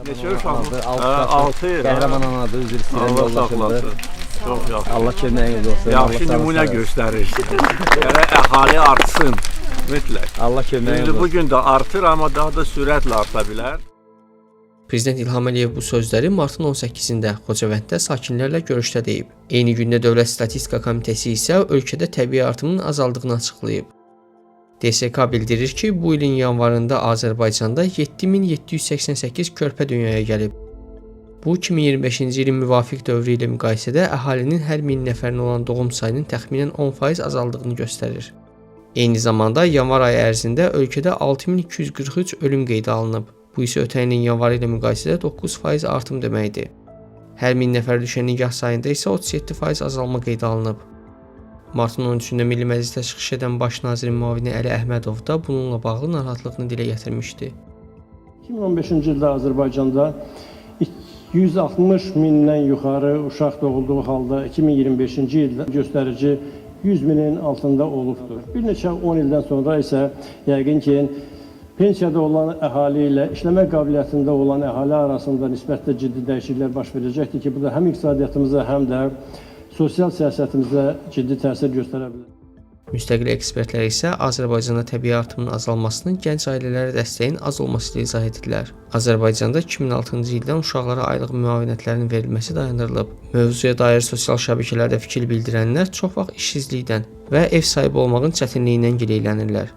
Neçə uşaqlı? 6. Qəhrəman anadır, üzr istəyirəm Allah yoldaşımdır. saxlasın. Çox yaxşı. Allah köməyiniz olsun. Yaxşı nümunə göstərirsin. Gərək əhali artsın. Mütləq. Allah köməyiniz Düzdür, olsun. bugün də artır, amma daha da sürətlə arta bilər. Prezident İlham Əliyev bu sözləri martın 18-də Xocavənddə sakinlərlə görüşdə deyib. Eyni gündə Dövlət Statistika Komitəsi isə ölkədə təbii artımın azaldığını açıqlayıb. DSK bildirir ki, bu ilin yanvarında Azərbaycanda 7788 körpə dünyaya gəlib. Bu 2025-ci ilin müvafiq dövrü ilə müqayisədə əhalinin hər 1000 nəfərinə olan doğum sayının təxminən 10% azaldığını göstərir. Eyni zamanda yanvar ayı ərzində ölkədə 6243 ölüm qeydə alınıb. Bu isə ötən ilin yanvarı ilə müqayisədə 9% artım deməkdir. Hər 1000 nəfər düşən nigah sayında isə 37% azalma qeydə alınıb. Martın 13-də Milli Məclisdə çıxış edən Baş nazirin müavini Əli Əhmədov da bununla bağlı narahatlığını dilə gətirmişdi. 2015-ci ildə Azərbaycanda 160 mindən yuxarı uşaq doğulduğu halda 2025-ci ildə göstərici 100 minin altında olubdur. Bir neçə 10 ildən sonra isə yəqin ki, pensiyada olan əhali ilə işləmə qabiliyyətində olan əhali arasında nisbətdə ciddi dəyişikliklər baş verəcəkdir ki, bu da həm iqtisadiyyatımıza, həm də sosial siyasətimizə ciddi təsir göstərə bilər. Müstəqil ekspertlər isə Azərbaycanda təbii artımın azalmasının gənc ailələrə dəstəyin az olması ilə izah edirlər. Azərbaycanda 2006-cı ildən uşaqlara aylıq müavinətlərinin verilməsi dayandırılıb. Mövzuya dair sosial şəbəkələrdə fikir bildirənlər çox vaxt işsizlikdən və ev sahibi olmağın çətinliyindən gileylənirlər.